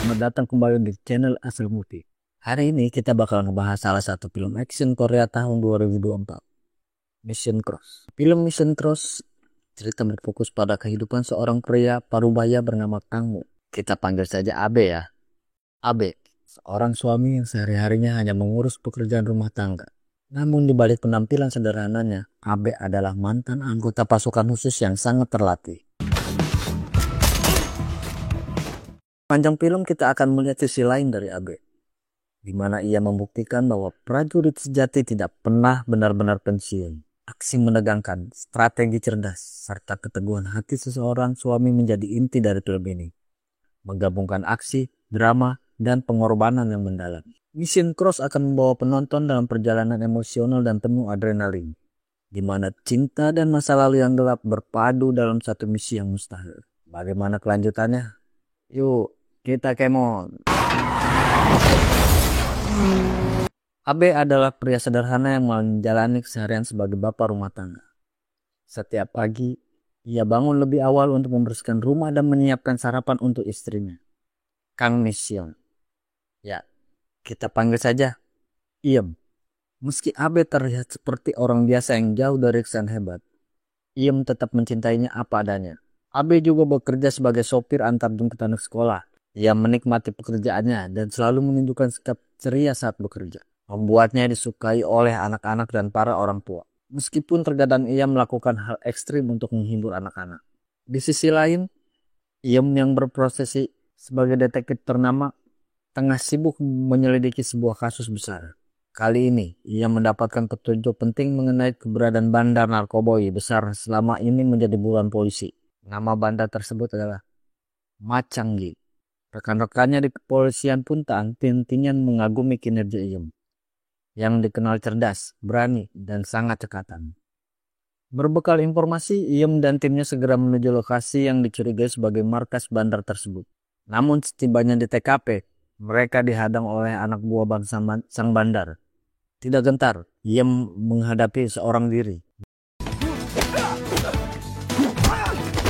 Selamat datang kembali di channel Asal Movie. Hari ini kita bakal ngebahas salah satu film action Korea tahun 2024, Mission Cross. Film Mission Cross cerita berfokus pada kehidupan seorang pria parubaya bernama Kang Mo. Kita panggil saja Abe ya. Abe, seorang suami yang sehari-harinya hanya mengurus pekerjaan rumah tangga. Namun di balik penampilan sederhananya, Abe adalah mantan anggota pasukan khusus yang sangat terlatih. Panjang film kita akan melihat sisi lain dari Abe, di mana ia membuktikan bahwa prajurit sejati tidak pernah benar-benar pensiun. Aksi menegangkan, strategi cerdas, serta keteguhan hati seseorang suami menjadi inti dari film ini. Menggabungkan aksi, drama, dan pengorbanan yang mendalam. Mission Cross akan membawa penonton dalam perjalanan emosional dan penuh adrenalin, di mana cinta dan masa lalu yang gelap berpadu dalam satu misi yang mustahil. Bagaimana kelanjutannya? Yuk, kita kemon. Abe adalah pria sederhana yang menjalani keseharian sebagai bapak rumah tangga. Setiap pagi, ia bangun lebih awal untuk membersihkan rumah dan menyiapkan sarapan untuk istrinya, Kang Mission. Ya, kita panggil saja Iem. Meski Abe terlihat seperti orang biasa yang jauh dari kesan hebat, Iem tetap mencintainya apa adanya. Abe juga bekerja sebagai sopir antar jemput anak sekolah. Ia menikmati pekerjaannya dan selalu menunjukkan sikap ceria saat bekerja, membuatnya disukai oleh anak-anak dan para orang tua. Meskipun terkadang ia melakukan hal ekstrim untuk menghibur anak-anak. Di sisi lain, Iem yang berprofesi sebagai detektif ternama tengah sibuk menyelidiki sebuah kasus besar. Kali ini, ia mendapatkan petunjuk penting mengenai keberadaan bandar narkoba besar selama ini menjadi buron polisi. Nama bandar tersebut adalah Macanggi. Rekan-rekannya di kepolisian pun tak henti-hentinya mengagumi kinerja Iem, yang dikenal cerdas, berani, dan sangat cekatan. Berbekal informasi, Iem dan timnya segera menuju lokasi yang dicurigai sebagai markas bandar tersebut. Namun setibanya di TKP, mereka dihadang oleh anak buah sang bandar. Tidak gentar, Iem menghadapi seorang diri.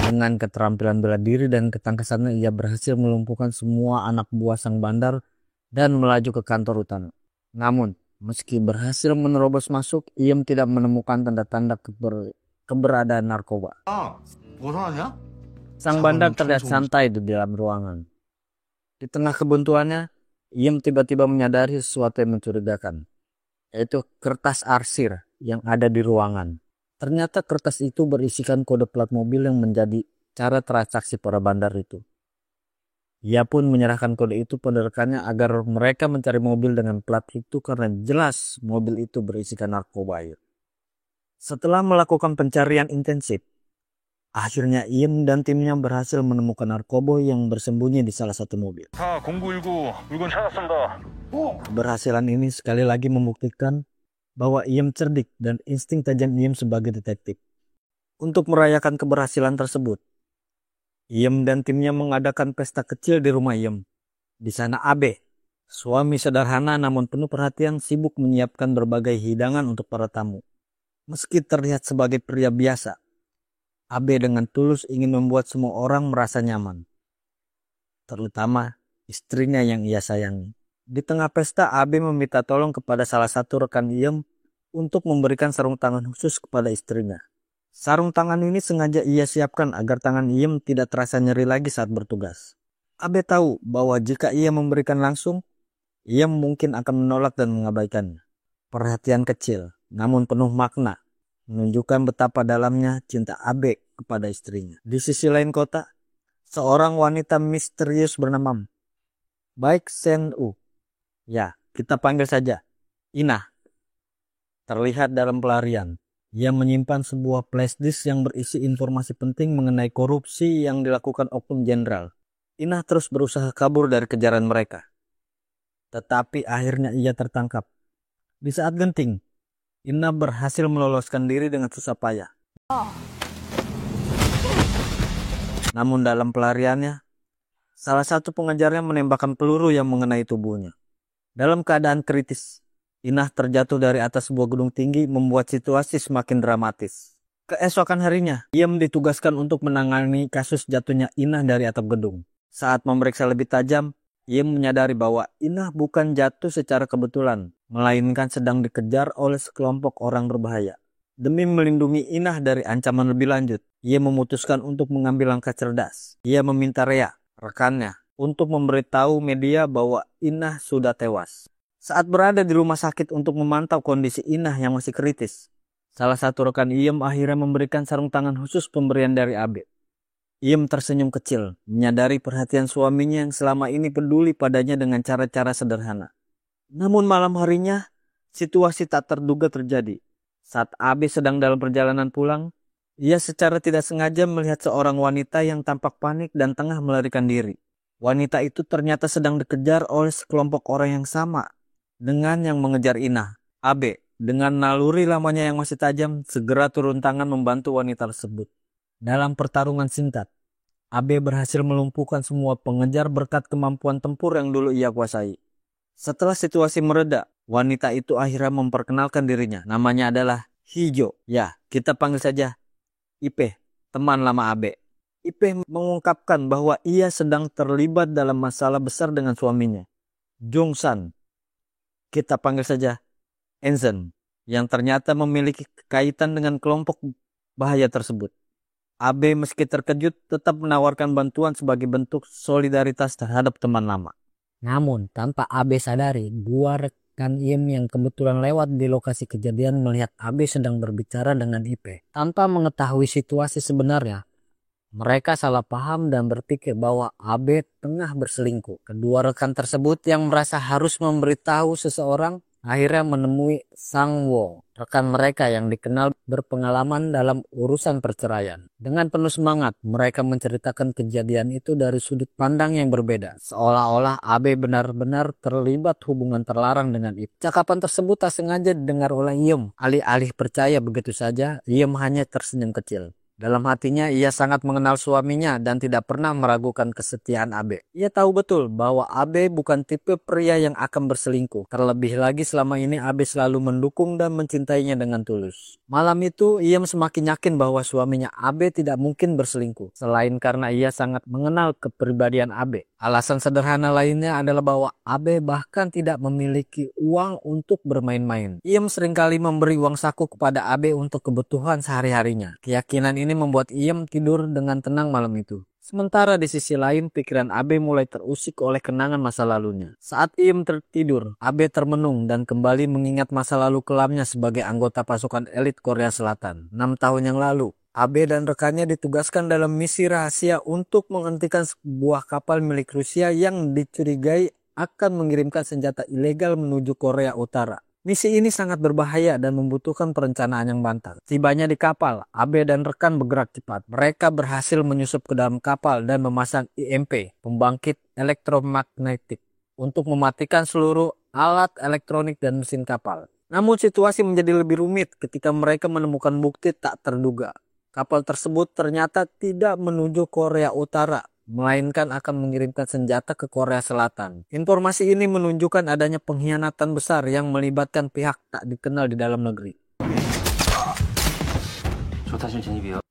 Dengan keterampilan bela diri dan ketangkasannya, ia berhasil melumpuhkan semua anak buah sang bandar dan melaju ke kantor utama. Namun, meski berhasil menerobos masuk, Iem tidak menemukan tanda-tanda keberadaan narkoba. Sang bandar terlihat santai di dalam ruangan. Di tengah kebuntuannya, Iem tiba-tiba menyadari sesuatu yang mencurigakan, yaitu kertas arsir yang ada di ruangan. Ternyata kertas itu berisikan kode plat mobil yang menjadi cara transaksi para bandar itu. Ia pun menyerahkan kode itu pada rekannya agar mereka mencari mobil dengan plat itu karena jelas mobil itu berisikan narkoba. Setelah melakukan pencarian intensif, akhirnya Iem dan timnya berhasil menemukan narkoba yang bersembunyi di salah satu mobil. Keberhasilan ini sekali lagi membuktikan bahwa Iem cerdik dan insting tajam Iem sebagai detektif. Untuk merayakan keberhasilan tersebut, Iem dan timnya mengadakan pesta kecil di rumah Iem. Di sana Abe, suami sederhana namun penuh perhatian, sibuk menyiapkan berbagai hidangan untuk para tamu. Meski terlihat sebagai pria biasa, Abe dengan tulus ingin membuat semua orang merasa nyaman, terutama istrinya yang ia sayangi. Di tengah pesta, Abe meminta tolong kepada salah satu rekan Iem untuk memberikan sarung tangan khusus kepada istrinya. Sarung tangan ini sengaja ia siapkan agar tangan Iem tidak terasa nyeri lagi saat bertugas. Abe tahu bahwa jika ia memberikan langsung, Iem mungkin akan menolak dan mengabaikannya. Perhatian kecil, namun penuh makna, menunjukkan betapa dalamnya cinta Abe kepada istrinya. Di sisi lain kota, seorang wanita misterius bernama Baek Sen-u, ya, kita panggil saja Inah, terlihat dalam pelarian. Ia menyimpan sebuah flash disk yang berisi informasi penting mengenai korupsi yang dilakukan oknum jenderal. Inah terus berusaha kabur dari kejaran mereka, tetapi akhirnya ia tertangkap. Di saat genting, Inah berhasil meloloskan diri dengan susah payah. Namun dalam pelariannya, salah satu pengejarnya menembakkan peluru yang mengenai tubuhnya. Dalam keadaan kritis, Inah terjatuh dari atas sebuah gedung tinggi, membuat situasi semakin dramatis. Keesokan harinya, Iem ditugaskan untuk menangani kasus jatuhnya Inah dari atap gedung. Saat memeriksa lebih tajam, Ia menyadari bahwa Inah bukan jatuh secara kebetulan, melainkan sedang dikejar oleh sekelompok orang berbahaya. Demi melindungi Inah dari ancaman lebih lanjut, ia memutuskan untuk mengambil langkah cerdas. Ia meminta Rea, rekannya, untuk memberitahu media bahwa Inah sudah tewas. Saat berada di rumah sakit untuk memantau kondisi Inah yang masih kritis, salah satu rekan Iem akhirnya memberikan sarung tangan khusus pemberian dari Abe. Iem tersenyum kecil, menyadari perhatian suaminya yang selama ini peduli padanya dengan cara-cara sederhana. Namun malam harinya, situasi tak terduga terjadi. Saat Abe sedang dalam perjalanan pulang, ia secara tidak sengaja melihat seorang wanita yang tampak panik dan tengah melarikan diri. Wanita itu ternyata sedang dikejar oleh sekelompok orang yang sama dengan yang mengejar Inah. Abe, dengan naluri lamanya yang masih tajam, segera turun tangan membantu wanita tersebut. Dalam pertarungan singkat, Abe berhasil melumpuhkan semua pengejar berkat kemampuan tempur yang dulu ia kuasai. Setelah situasi mereda, wanita itu akhirnya memperkenalkan dirinya. Namanya adalah Hijo. Ya, kita panggil saja Ipe, teman lama Abe. Ipe mengungkapkan bahwa ia sedang terlibat dalam masalah besar dengan suaminya, Jongsan. Kita panggil saja Enzen, yang ternyata memiliki kaitan dengan kelompok bahaya tersebut. Abe meski terkejut tetap menawarkan bantuan sebagai bentuk solidaritas terhadap teman lama. Namun tanpa Abe sadari, dua rekan Iem yang kebetulan lewat di lokasi kejadian melihat Abe sedang berbicara dengan Ipe. Tanpa mengetahui situasi sebenarnya, mereka salah paham dan berpikir bahwa Abe tengah berselingkuh. Kedua rekan tersebut yang merasa harus memberitahu seseorang akhirnya menemui Sang Wo, rekan mereka yang dikenal berpengalaman dalam urusan perceraian. Dengan penuh semangat, mereka menceritakan kejadian itu dari sudut pandang yang berbeda. Seolah-olah Abe benar-benar terlibat hubungan terlarang dengan Ip. Cakapan tersebut tak sengaja didengar oleh Iem. Alih-alih percaya begitu saja, Iem hanya tersenyum kecil. Dalam hatinya ia sangat mengenal suaminya dan tidak pernah meragukan kesetiaan Abe. Ia tahu betul bahwa Abe bukan tipe pria yang akan berselingkuh. Terlebih lagi selama ini Abe selalu mendukung dan mencintainya dengan tulus. Malam itu ia semakin yakin bahwa suaminya Abe tidak mungkin berselingkuh. Selain karena ia sangat mengenal kepribadian Abe. Alasan sederhana lainnya adalah bahwa Abe bahkan tidak memiliki uang untuk bermain-main. Ia seringkali memberi uang saku kepada Abe untuk kebutuhan sehari-harinya. Keyakinan ini membuat Iem tidur dengan tenang malam itu. Sementara di sisi lain, pikiran Abe mulai terusik oleh kenangan masa lalunya. Saat Iem tertidur, Abe termenung dan kembali mengingat masa lalu kelamnya sebagai anggota pasukan elit Korea Selatan. 6 tahun yang lalu, Abe dan rekannya ditugaskan dalam misi rahasia untuk menghentikan sebuah kapal milik Rusia yang dicurigai akan mengirimkan senjata ilegal menuju Korea Utara. Misi ini sangat berbahaya dan membutuhkan perencanaan yang matang. Tibanya di kapal, Abe dan rekan bergerak cepat. Mereka berhasil menyusup ke dalam kapal dan memasang IMP, pembangkit elektromagnetik, untuk mematikan seluruh alat elektronik dan mesin kapal. Namun situasi menjadi lebih rumit ketika mereka menemukan bukti tak terduga. Kapal tersebut ternyata tidak menuju Korea Utara, melainkan akan mengirimkan senjata ke Korea Selatan. Informasi ini menunjukkan adanya pengkhianatan besar yang melibatkan pihak tak dikenal di dalam negeri.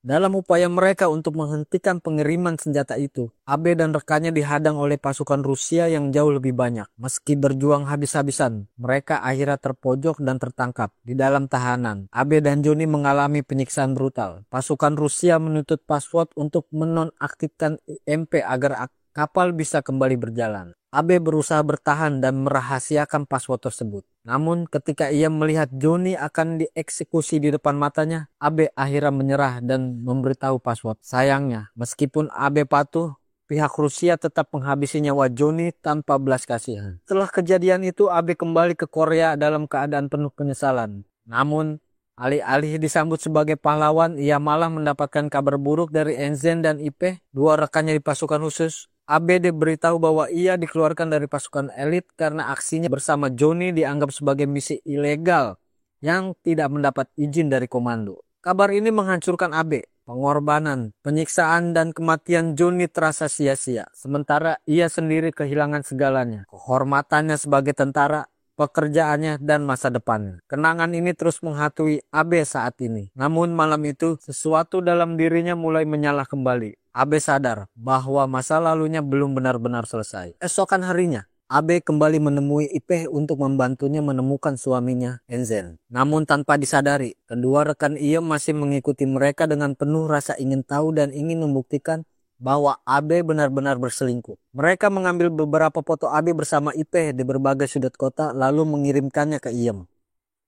Dalam upaya mereka untuk menghentikan pengiriman senjata itu, Abe dan rekannya dihadang oleh pasukan Rusia yang jauh lebih banyak. Meski berjuang habis-habisan, mereka akhirnya terpojok dan tertangkap di dalam tahanan. Abe dan Joni mengalami penyiksaan brutal. Pasukan Rusia menuntut password untuk menonaktifkan IMP agar kapal bisa kembali berjalan. Abe berusaha bertahan dan merahasiakan password tersebut. Namun ketika ia melihat Joni akan dieksekusi di depan matanya, Abe akhirnya menyerah dan memberitahu password. Sayangnya, meskipun Abe patuh, pihak Rusia tetap menghabisi nyawa Joni tanpa belas kasihan. Setelah kejadian itu, Abe kembali ke Korea dalam keadaan penuh penyesalan. Namun, alih-alih disambut sebagai pahlawan, ia malah mendapatkan kabar buruk dari Enzen dan Ipe, dua rekannya di pasukan khusus. Abe diberitahu bahwa ia dikeluarkan dari pasukan elit karena aksinya bersama Joni dianggap sebagai misi ilegal yang tidak mendapat izin dari komando. Kabar ini menghancurkan Abe. Pengorbanan, penyiksaan, dan kematian Joni terasa sia-sia. Sementara ia sendiri kehilangan segalanya. Kehormatannya sebagai tentara, pekerjaannya, dan masa depannya. Kenangan ini terus menghantui Abe saat ini. Namun malam itu, sesuatu dalam dirinya mulai menyala kembali. Abe sadar bahwa masa lalunya belum benar-benar selesai. Esokan harinya, Abe kembali menemui Ipeh untuk membantunya menemukan suaminya, Enzen. Namun tanpa disadari, kedua rekan Iem masih mengikuti mereka dengan penuh rasa ingin tahu dan ingin membuktikan bahwa Abe benar-benar berselingkuh. Mereka mengambil beberapa foto Abe bersama Ipeh di berbagai sudut kota lalu mengirimkannya ke Iem.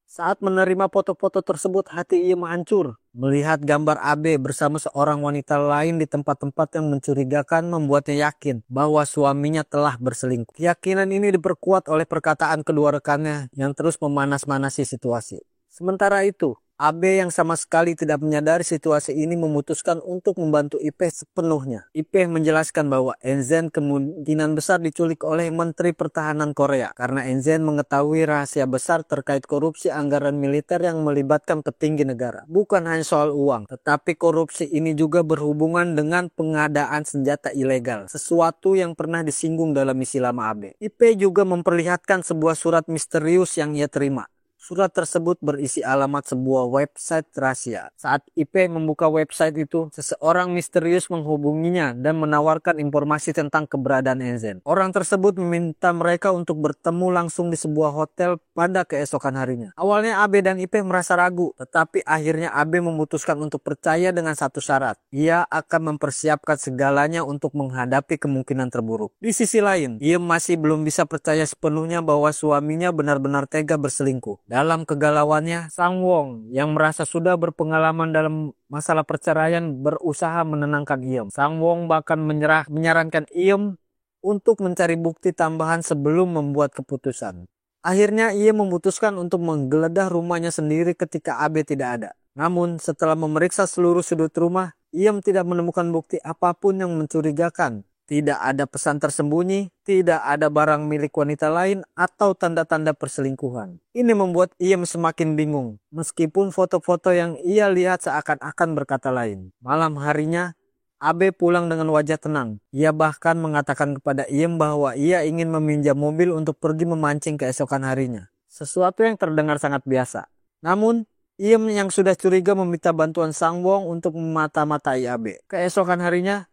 Saat menerima foto-foto tersebut, hati Iem hancur. Melihat gambar Abe bersama seorang wanita lain di tempat-tempat yang mencurigakan membuatnya yakin bahwa suaminya telah berselingkuh. Keyakinan ini diperkuat oleh perkataan kedua rekannya yang terus memanas-manasi situasi. Sementara itu, Abe yang sama sekali tidak menyadari situasi ini memutuskan untuk membantu Ipeh sepenuhnya. Ipeh menjelaskan bahwa Enzen kemungkinan besar diculik oleh Menteri Pertahanan Korea karena Enzen mengetahui rahasia besar terkait korupsi anggaran militer yang melibatkan petinggi negara. Bukan hanya soal uang, tetapi korupsi ini juga berhubungan dengan pengadaan senjata ilegal, sesuatu yang pernah disinggung dalam misi lama Abe. Ipeh juga memperlihatkan sebuah surat misterius yang ia terima. Surat tersebut berisi alamat sebuah website rahasia. Saat Ipeh membuka website itu, seseorang misterius menghubunginya dan menawarkan informasi tentang keberadaan Enzen. Orang tersebut meminta mereka untuk bertemu langsung di sebuah hotel pada keesokan harinya. Awalnya Abe dan Ipeh merasa ragu, tetapi akhirnya Abe memutuskan untuk percaya dengan satu syarat. Ia akan mempersiapkan segalanya untuk menghadapi kemungkinan terburuk. Di sisi lain, ia masih belum bisa percaya sepenuhnya bahwa suaminya benar-benar tega berselingkuh. Dalam kegalauannya, Sang Wong yang merasa sudah berpengalaman dalam masalah perceraian berusaha menenangkan Iem. Sang Wong bahkan menyarankan Iem untuk mencari bukti tambahan sebelum membuat keputusan. Akhirnya ia memutuskan untuk menggeledah rumahnya sendiri ketika Abe tidak ada. Namun setelah memeriksa seluruh sudut rumah, Iem tidak menemukan bukti apapun yang mencurigakan. Tidak ada pesan tersembunyi, tidak ada barang milik wanita lain, atau tanda-tanda perselingkuhan. Ini membuat Iem semakin bingung, meskipun foto-foto yang ia lihat seakan-akan berkata lain. Malam harinya, Abe pulang dengan wajah tenang. Ia bahkan mengatakan kepada Iem bahwa ia ingin meminjam mobil untuk pergi memancing keesokan harinya. Sesuatu yang terdengar sangat biasa. Namun, Iem yang sudah curiga meminta bantuan Sang Wong untuk memata-matai Abe. Keesokan harinya,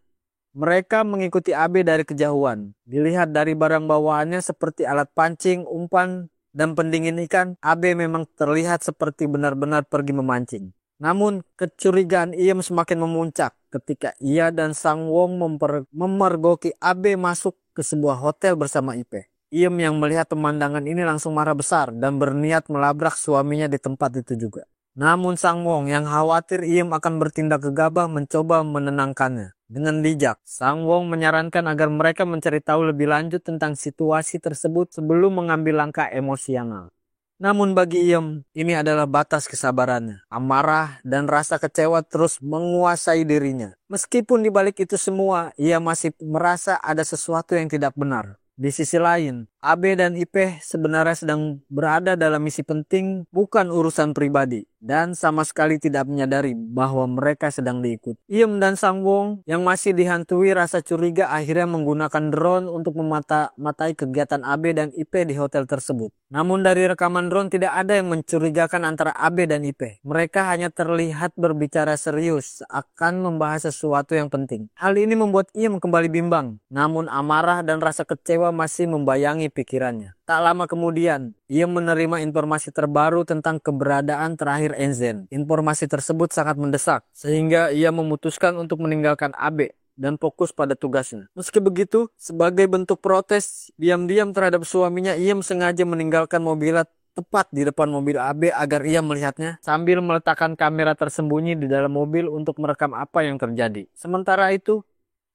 mereka mengikuti Abe dari kejauhan. Dilihat dari barang bawaannya seperti alat pancing, umpan, dan pendingin ikan, Abe memang terlihat seperti benar-benar pergi memancing. Namun, kecurigaan Iem semakin memuncak ketika ia dan Sang Wong memergoki Abe masuk ke sebuah hotel bersama Ipeh. Iem yang melihat pemandangan ini langsung marah besar dan berniat melabrak suaminya di tempat itu juga. Namun Sang Wong yang khawatir Iem akan bertindak gegabah mencoba menenangkannya. Dengan bijak, Sang Wong menyarankan agar mereka mencari tahu lebih lanjut tentang situasi tersebut sebelum mengambil langkah emosional. Namun bagi Iem, ini adalah batas kesabarannya. Amarah dan rasa kecewa terus menguasai dirinya. Meskipun di balik itu semua, ia masih merasa ada sesuatu yang tidak benar. Di sisi lain, Abe dan Ipeh sebenarnya sedang berada dalam misi penting, bukan urusan pribadi, dan sama sekali tidak menyadari bahwa mereka sedang diikuti. Iem dan Sang Wong yang masih dihantui rasa curiga akhirnya menggunakan drone untuk memata-matai kegiatan Abe dan Ipeh di hotel tersebut. Namun dari rekaman drone tidak ada yang mencurigakan antara Abe dan Ipeh. Mereka hanya terlihat berbicara serius akan membahas sesuatu yang penting. Hal ini membuat Iem kembali bimbang, namun amarah dan rasa kecewa masih membayangi pikirannya. Tak lama kemudian, ia menerima informasi terbaru tentang keberadaan terakhir Enzen. Informasi tersebut sangat mendesak, sehingga ia memutuskan untuk meninggalkan Abe dan fokus pada tugasnya. Meski begitu, sebagai bentuk protes diam-diam terhadap suaminya, ia sengaja meninggalkan mobilnya tepat di depan mobil Abe agar ia melihatnya sambil meletakkan kamera tersembunyi di dalam mobil untuk merekam apa yang terjadi. Sementara itu,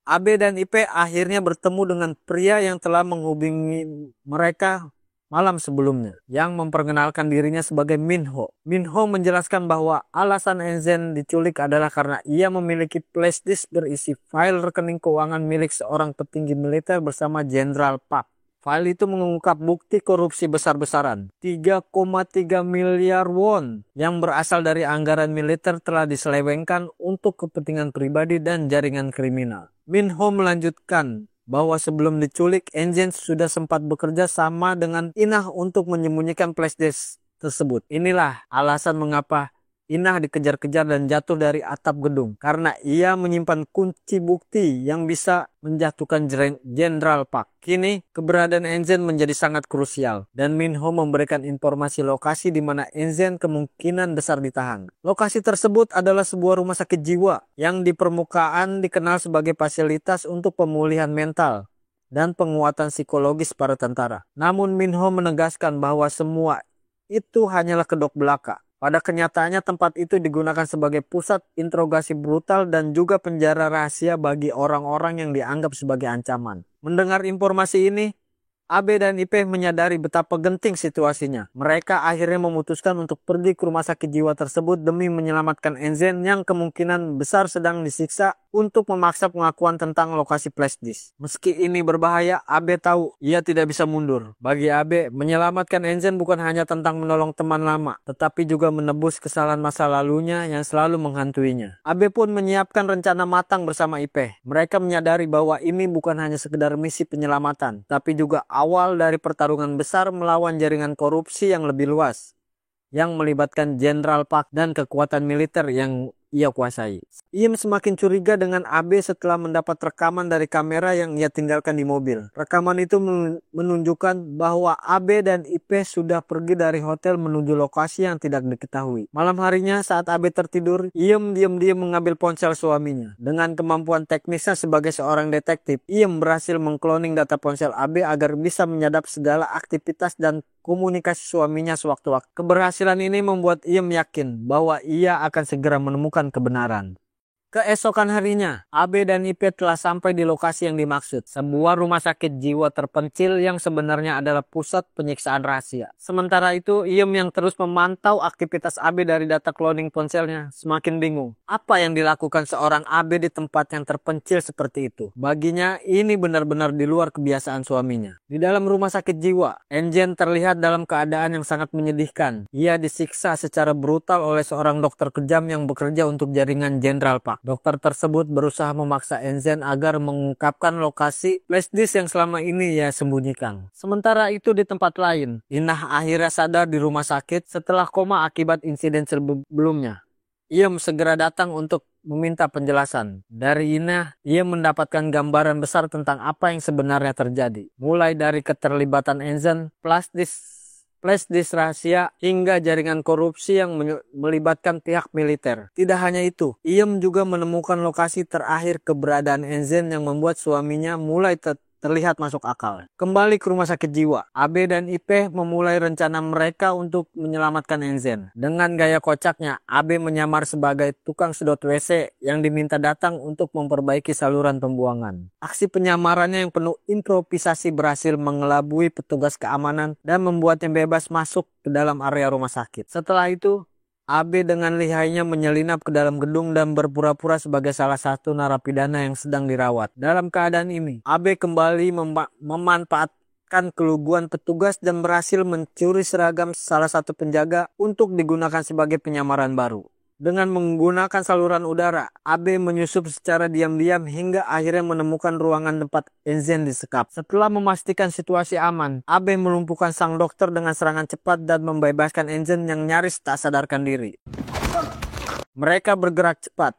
Abe dan Ipeh akhirnya bertemu dengan pria yang telah menghubungi mereka malam sebelumnya, yang memperkenalkan dirinya sebagai Minho. Minho menjelaskan bahwa alasan Enzen diculik adalah karena ia memiliki flash disk berisi file rekening keuangan milik seorang petinggi militer bersama Jenderal Park. File itu mengungkap bukti korupsi besar-besaran, 3,3 miliar won yang berasal dari anggaran militer telah diselewengkan untuk kepentingan pribadi dan jaringan kriminal. Minho melanjutkan bahwa sebelum diculik, Enzen sudah sempat bekerja sama dengan Inah untuk menyembunyikan flash disk tersebut. Inilah alasan mengapa Inah dikejar-kejar dan jatuh dari atap gedung karena ia menyimpan kunci bukti yang bisa menjatuhkan Jenderal Park. Kini, keberadaan Enzen menjadi sangat krusial dan Minho memberikan informasi lokasi di mana Enzen kemungkinan besar ditahan. Lokasi tersebut adalah sebuah rumah sakit jiwa yang di permukaan dikenal sebagai fasilitas untuk pemulihan mental dan penguatan psikologis para tentara. Namun Minho menegaskan bahwa semua itu hanyalah kedok belaka. Pada kenyataannya tempat itu digunakan sebagai pusat interogasi brutal dan juga penjara rahasia bagi orang-orang yang dianggap sebagai ancaman. Mendengar informasi ini, Abe dan Ipe menyadari betapa genting situasinya. Mereka akhirnya memutuskan untuk pergi ke rumah sakit jiwa tersebut demi menyelamatkan Enzen yang kemungkinan besar sedang disiksa untuk memaksa pengakuan tentang lokasi flash disk. Meski ini berbahaya, Abe tahu ia tidak bisa mundur. Bagi Abe, menyelamatkan Enzen bukan hanya tentang menolong teman lama, tetapi juga menebus kesalahan masa lalunya yang selalu menghantuinya. Abe pun menyiapkan rencana matang bersama Ipe. Mereka menyadari bahwa ini bukan hanya sekedar misi penyelamatan, tapi juga awal dari pertarungan besar melawan jaringan korupsi yang lebih luas, yang melibatkan Jenderal Park dan kekuatan militer yang ia kuasai. Iem semakin curiga dengan Abe setelah mendapat rekaman dari kamera yang ia tinggalkan di mobil. Rekaman itu menunjukkan bahwa Abe dan Ipe sudah pergi dari hotel menuju lokasi yang tidak diketahui. Malam harinya saat Abe tertidur, Iem diam-diam mengambil ponsel suaminya. Dengan kemampuan teknisnya sebagai seorang detektif, Iem berhasil mengcloning data ponsel Abe agar bisa menyadap segala aktivitas dan komunikasi suaminya sewaktu-waktu. Keberhasilan ini membuat Iem yakin bahwa ia akan segera menemukan kebenaran. Keesokan harinya, Abe dan Ipe telah sampai di lokasi yang dimaksud, sebuah rumah sakit jiwa terpencil yang sebenarnya adalah pusat penyiksaan rahasia. Sementara itu, Iem yang terus memantau aktivitas Abe dari data cloning ponselnya semakin bingung. Apa yang dilakukan seorang Abe di tempat yang terpencil seperti itu? Baginya, ini benar-benar di luar kebiasaan suaminya. Di dalam rumah sakit jiwa, Enzen terlihat dalam keadaan yang sangat menyedihkan. Ia disiksa secara brutal oleh seorang dokter kejam yang bekerja untuk jaringan Jenderal Park. Dokter tersebut berusaha memaksa Enzen agar mengungkapkan lokasi flash disk yang selama ini ia sembunyikan. Sementara itu di tempat lain, Inah akhirnya sadar di rumah sakit setelah koma akibat insiden sebelumnya. Ia segera datang untuk meminta penjelasan. Dari Inah, ia mendapatkan gambaran besar tentang apa yang sebenarnya terjadi. Mulai dari keterlibatan Enzen, flash disk rahasia, hingga jaringan korupsi yang melibatkan pihak militer. Tidak hanya itu, Iem juga menemukan lokasi terakhir keberadaan Enzen yang membuat suaminya mulai terlihat masuk akal. Kembali ke rumah sakit jiwa, Abe dan Ipe memulai rencana mereka untuk menyelamatkan Enzen. Dengan gaya kocaknya, Abe menyamar sebagai tukang sedot WC yang diminta datang untuk memperbaiki saluran pembuangan. Aksi penyamarannya yang penuh improvisasi berhasil mengelabui petugas keamanan dan membuatnya bebas masuk ke dalam area rumah sakit. Setelah itu, Abe dengan lihainya menyelinap ke dalam gedung dan berpura-pura sebagai salah satu narapidana yang sedang dirawat. Dalam keadaan ini, Abe kembali memanfaatkan keluguan petugas dan berhasil mencuri seragam salah satu penjaga untuk digunakan sebagai penyamaran baru. Dengan menggunakan saluran udara, Abe menyusup secara diam-diam hingga akhirnya menemukan ruangan tempat Enzen disekap. Setelah memastikan situasi aman, Abe melumpuhkan sang dokter dengan serangan cepat dan membebaskan Enzen yang nyaris tak sadarkan diri. Mereka bergerak cepat,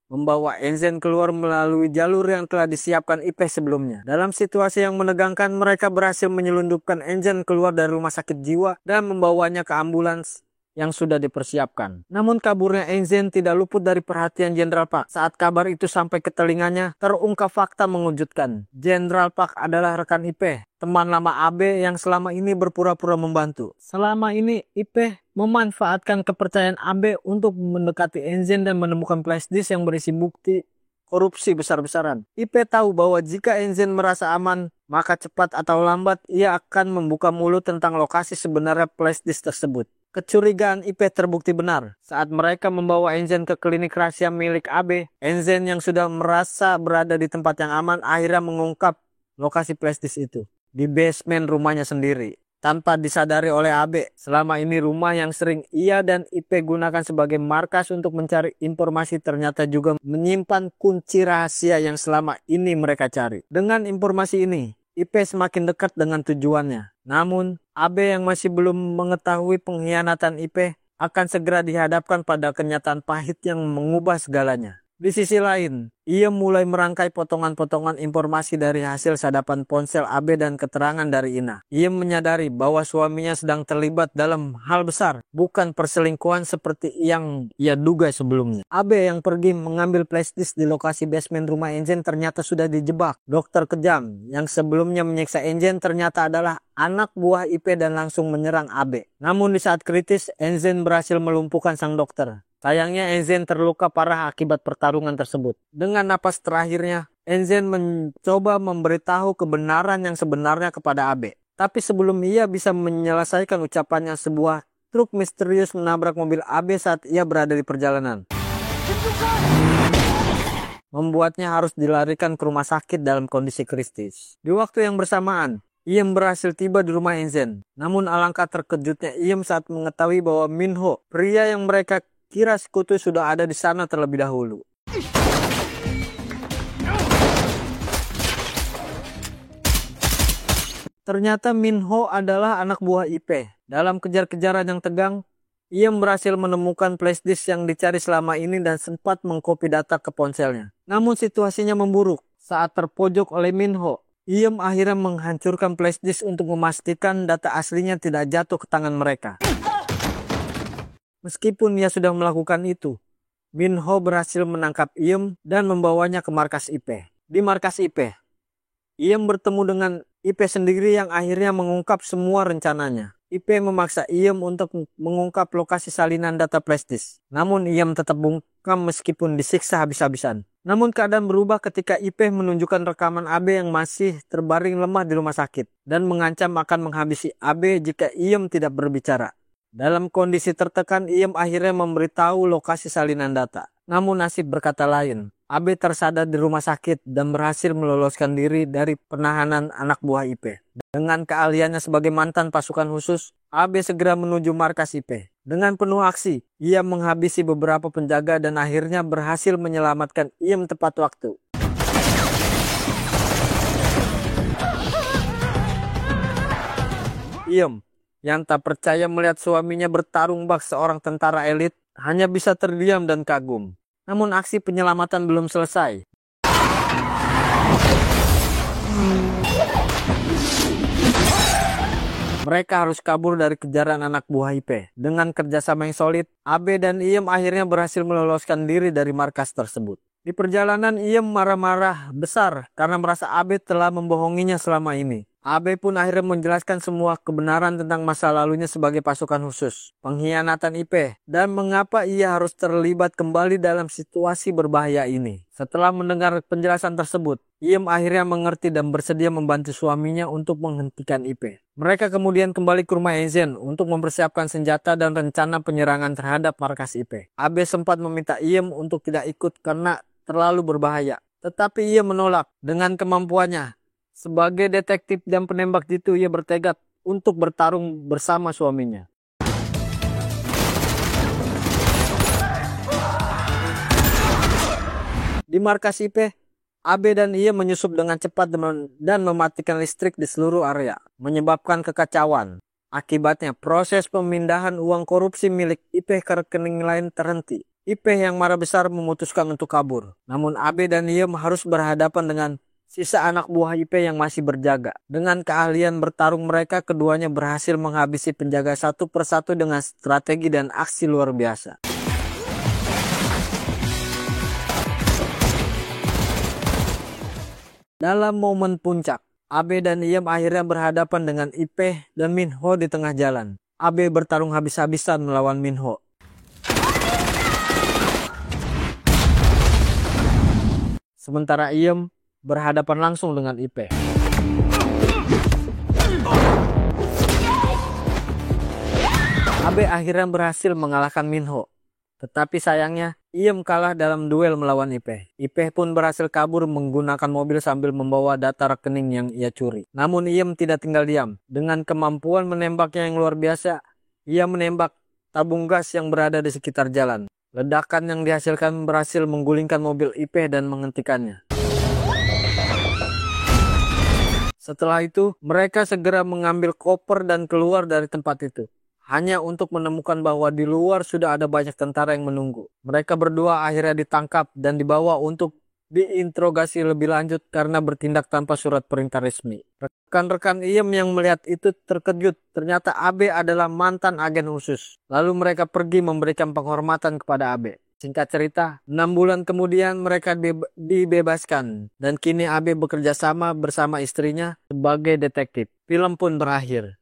membawa Enzen keluar melalui jalur yang telah disiapkan Ipe sebelumnya. Dalam situasi yang menegangkan, mereka berhasil menyelundupkan Enzen keluar dari rumah sakit jiwa dan membawanya ke ambulans yang sudah dipersiapkan. Namun kaburnya Enzen tidak luput dari perhatian Jenderal Park. Saat kabar itu sampai ke telinganya, terungkap fakta mengejutkan. Jenderal Park adalah rekan Ipe, teman lama Abe yang selama ini berpura-pura membantu. Selama ini Ipe memanfaatkan kepercayaan Abe untuk mendekati Enzen dan menemukan flash disk yang berisi bukti korupsi besar-besaran. Ipe tahu bahwa jika Enzen merasa aman, maka cepat atau lambat ia akan membuka mulut tentang lokasi sebenarnya flash disk tersebut. Kecurigaan Ipe terbukti benar. Saat mereka membawa Enzen ke klinik rahasia milik Abe, Enzen yang sudah merasa berada di tempat yang aman akhirnya mengungkap lokasi flash disk itu di basement rumahnya sendiri. Tanpa disadari oleh Abe, selama ini rumah yang sering ia dan Ipe gunakan sebagai markas untuk mencari informasi ternyata juga menyimpan kunci rahasia yang selama ini mereka cari. Dengan informasi ini, Ipe semakin dekat dengan tujuannya. Namun, Abe yang masih belum mengetahui pengkhianatan Ipe akan segera dihadapkan pada kenyataan pahit yang mengubah segalanya. Di sisi lain, ia mulai merangkai potongan-potongan informasi dari hasil sadapan ponsel AB dan keterangan dari Ina. Ia menyadari bahwa suaminya sedang terlibat dalam hal besar, bukan perselingkuhan seperti yang ia duga sebelumnya. AB yang pergi mengambil flashdisk di lokasi basement rumah Enzen ternyata sudah dijebak. Dokter kejam yang sebelumnya menyiksa Enzen ternyata adalah anak buah IP dan langsung menyerang AB. Namun di saat kritis, Enzen berhasil melumpuhkan sang dokter. Sayangnya Enzen terluka parah akibat pertarungan tersebut. Dengan napas terakhirnya, Enzen mencoba memberitahu kebenaran yang sebenarnya kepada Abe. Tapi sebelum ia bisa menyelesaikan ucapannya, sebuah truk misterius menabrak mobil Abe saat ia berada di perjalanan. Membuatnya harus dilarikan ke rumah sakit dalam kondisi kritis. Di waktu yang bersamaan, Iem berhasil tiba di rumah Enzen. Namun alangkah terkejutnya Iem saat mengetahui bahwa Minho, pria yang mereka kira sekutu, sudah ada di sana terlebih dahulu. Ternyata Minho adalah anak buah IP. Dalam kejar-kejaran yang tegang, Iem berhasil menemukan flashdisk yang dicari selama ini dan sempat mengkopi data ke ponselnya. Namun situasinya memburuk. Saat terpojok oleh Minho, Iem akhirnya menghancurkan flashdisk untuk memastikan data aslinya tidak jatuh ke tangan mereka. Meskipun ia sudah melakukan itu, Minho berhasil menangkap Iem dan membawanya ke markas IP. Di markas IP, Iem bertemu dengan IP sendiri yang akhirnya mengungkap semua rencananya. IP memaksa Iem untuk mengungkap lokasi salinan data flashdisk. Namun Iem tetap bungkam meskipun disiksa habis-habisan. Namun keadaan berubah ketika IP menunjukkan rekaman AB yang masih terbaring lemah di rumah sakit dan mengancam akan menghabisi AB jika Iem tidak berbicara. Dalam kondisi tertekan, Iem akhirnya memberitahu lokasi salinan data. Namun nasib berkata lain. AB tersadar di rumah sakit dan berhasil meloloskan diri dari penahanan anak buah IP. Dengan keahliannya sebagai mantan pasukan khusus, AB segera menuju markas IP. Dengan penuh aksi, ia menghabisi beberapa penjaga dan akhirnya berhasil menyelamatkan Iem tepat waktu. Iem yang tak percaya melihat suaminya bertarung bak seorang tentara elit hanya bisa terdiam dan kagum. Namun aksi penyelamatan belum selesai. Mereka harus kabur dari kejaran anak buah IP. Dengan kerjasama yang solid, Abe dan Iem akhirnya berhasil meloloskan diri dari markas tersebut. Di perjalanan, Iem marah-marah besar karena merasa Abe telah membohonginya selama ini. Abe pun akhirnya menjelaskan semua kebenaran tentang masa lalunya sebagai pasukan khusus, pengkhianatan IP, dan mengapa ia harus terlibat kembali dalam situasi berbahaya ini. Setelah mendengar penjelasan tersebut, Iem akhirnya mengerti dan bersedia membantu suaminya untuk menghentikan IP. Mereka kemudian kembali ke rumah Enzen untuk mempersiapkan senjata dan rencana penyerangan terhadap markas IP. Abe sempat meminta Iem untuk tidak ikut karena terlalu berbahaya, tetapi ia menolak. Dengan kemampuannya sebagai detektif dan penembak jitu, ia bertekad untuk bertarung bersama suaminya. Di markas IP, Abe dan Iem menyusup dengan cepat dan mematikan listrik di seluruh area, menyebabkan kekacauan. Akibatnya, proses pemindahan uang korupsi milik IP ke rekening lain terhenti. IP yang marah besar memutuskan untuk kabur. Namun Abe dan Iem harus berhadapan dengan sisa anak buah IP yang masih berjaga. Dengan keahlian bertarung mereka, keduanya berhasil menghabisi penjaga satu persatu dengan strategi dan aksi luar biasa. Dalam momen puncak, Abe dan Iem akhirnya berhadapan dengan IP dan Minho di tengah jalan. Abe bertarung habis-habisan melawan Minho. Sementara Iem berhadapan langsung dengan IP. Abe akhirnya berhasil mengalahkan Minho. Tetapi sayangnya, Iem kalah dalam duel melawan IP. IP pun berhasil kabur menggunakan mobil sambil membawa data rekening yang ia curi. Namun Iem tidak tinggal diam. Dengan kemampuan menembaknya yang luar biasa, ia menembak tabung gas yang berada di sekitar jalan. Ledakan yang dihasilkan berhasil menggulingkan mobil IP dan menghentikannya. Setelah itu, mereka segera mengambil koper dan keluar dari tempat itu. hanya untuk menemukan bahwa di luar sudah ada banyak tentara yang menunggu. Mereka berdua akhirnya ditangkap dan dibawa untuk diinterogasi lebih lanjut karena bertindak tanpa surat perintah resmi. Rekan-rekan Iem yang melihat itu terkejut. Ternyata Abe adalah mantan agen khusus. Lalu mereka pergi memberikan penghormatan kepada Abe. Singkat cerita, 6 bulan kemudian mereka dibebaskan. Dan kini Abe bekerja sama bersama istrinya sebagai detektif. Film pun berakhir.